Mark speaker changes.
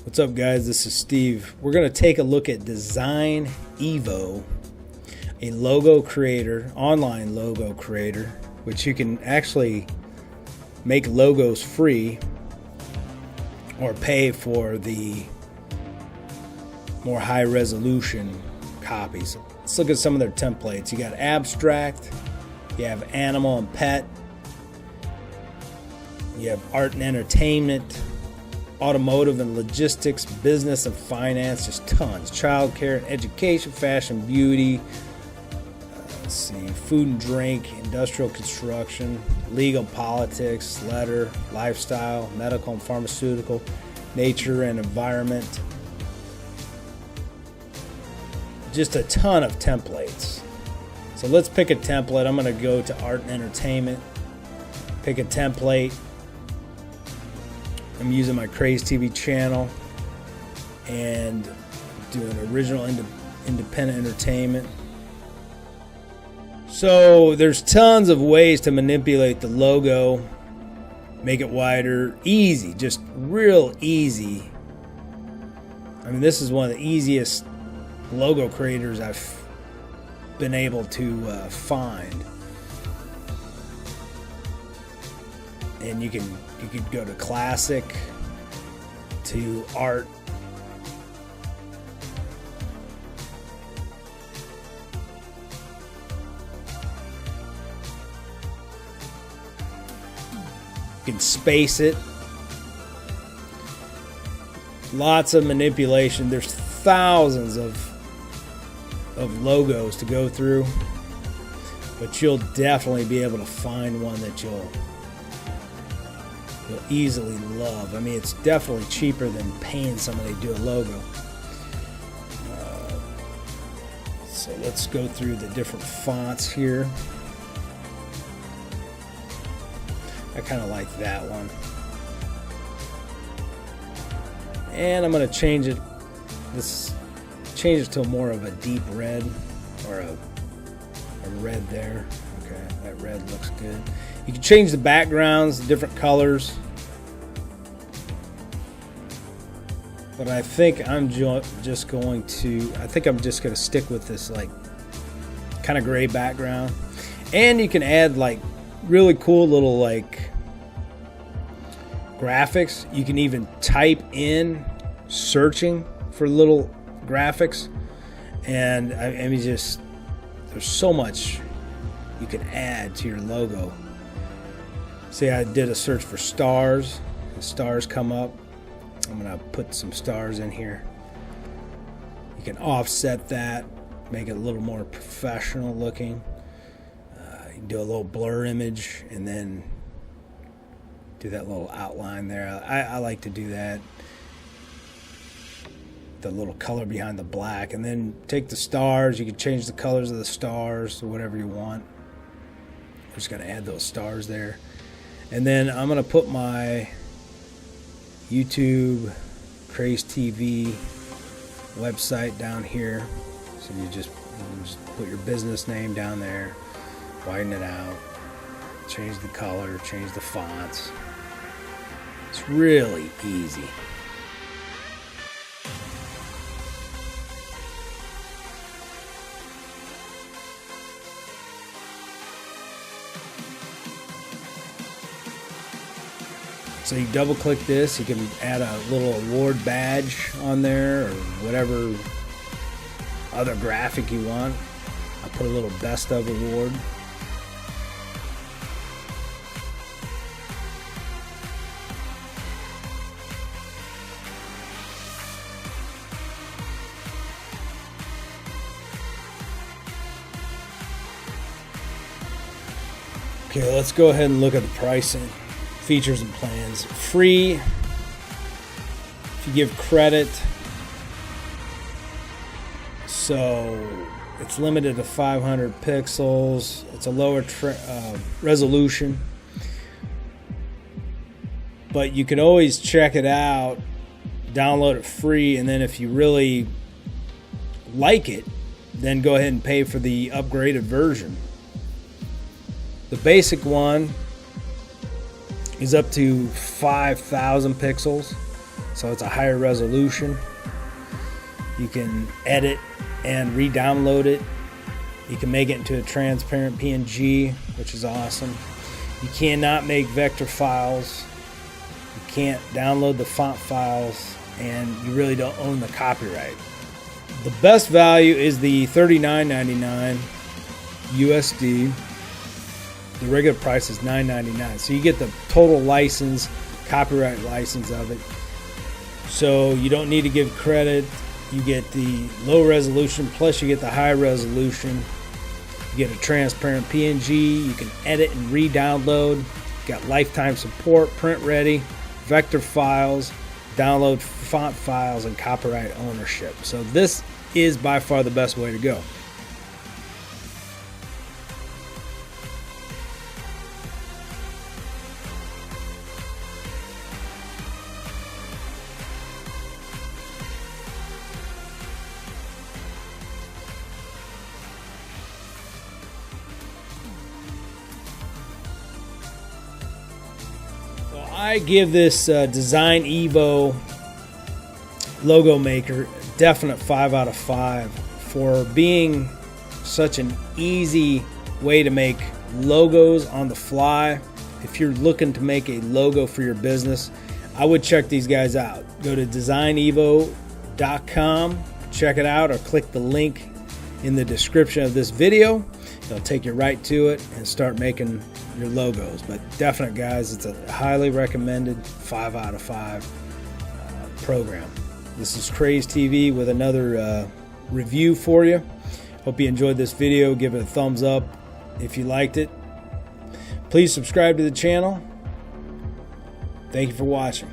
Speaker 1: What's up, guys? This is Steve. We're going to take a look at DesignEvo, a logo creator, online logo creator, which you can actually make logos free or pay for the more high resolution copies. Let's look at some of their templates. You got abstract, you have animal and pet, you have art and entertainment, automotive and logistics, business and finance, just tons. Childcare and education, fashion, beauty, let's see, food and drink, industrial construction, legal, politics, letter, lifestyle, medical and pharmaceutical, nature and environment. Just a ton of templates. So let's pick a template. I'm going to go to art and entertainment, pick a template. I'm using my KrazeTV channel and doing original independent entertainment. So there's tons of ways to manipulate the logo, make it wider, easy, just real easy. I mean, this is one of the easiest logo creators I've been able to find. And you could go to classic, to art, you can space it. Lots of manipulation. There's thousands of logos to go through, but you'll definitely be able to find one that you'll easily love. I mean, it's definitely cheaper than paying somebody to do a logo. So let's go through the different fonts here. I kind of like that one. And I'm going to change it. Change it to more of a deep red, or a red there. Okay, that red looks good. You can change the backgrounds, the different colors. But I think I'm just going to stick with this like kind of gray background. And you can add like really cool little like graphics. You can even type in searching for little graphics. And I mean, just there's so much you can add to your logo. See, I did a search for stars. The stars come up. I'm going to put some stars in here. You can offset that, make it a little more professional looking. You can do a little blur image and then do that little outline there. I like to do that. The little color behind the black, and then take the stars. You can change the colors of the stars to whatever you want. I'm just going to add those stars there. And then I'm going to put my YouTube KrazeTV website down here. So you just put your business name down there, widen it out, change the color, change the fonts. It's really easy. So you double click this, you can add a little award badge on there or whatever other graphic you want. I'll put a little best of award. Okay, let's go ahead and look at the pricing. Features and plans. Free if you give credit. So it's limited to 500 pixels. It's a lower resolution. But you can always check it out, download it free, and then if you really like it, then go ahead and pay for the upgraded version. The basic one is up to 5,000 pixels. so it's a higher resolution. You can edit and re-download it. You can make it into a transparent PNG, which is awesome. You cannot make vector files. You can't download the font files, and you really don't own the copyright. The best value is the $39.99 USD. The regular price is $9.99. So you get the total license, copyright license of it. So you don't need to give credit. You get the low resolution, plus you get the high resolution. You get a transparent PNG. You can edit and re-download. You got lifetime support, print ready, vector files, download font files, and copyright ownership. So this is by far the best way to go. I give this DesignEvo Logo Maker a definite 5 out of 5 for being such an easy way to make logos on the fly. If you're looking to make a logo for your business, I would check these guys out. Go to DesignEvo.com, check it out, or click the link in the description of this video. It'll take you right to it and start making your logos. But definite, guys, it's a highly recommended 5 out of 5 program. This is KrazeTV with another review for you. Hope you enjoyed this video. Give it a thumbs up if you liked it. Please subscribe to the channel. Thank you for watching.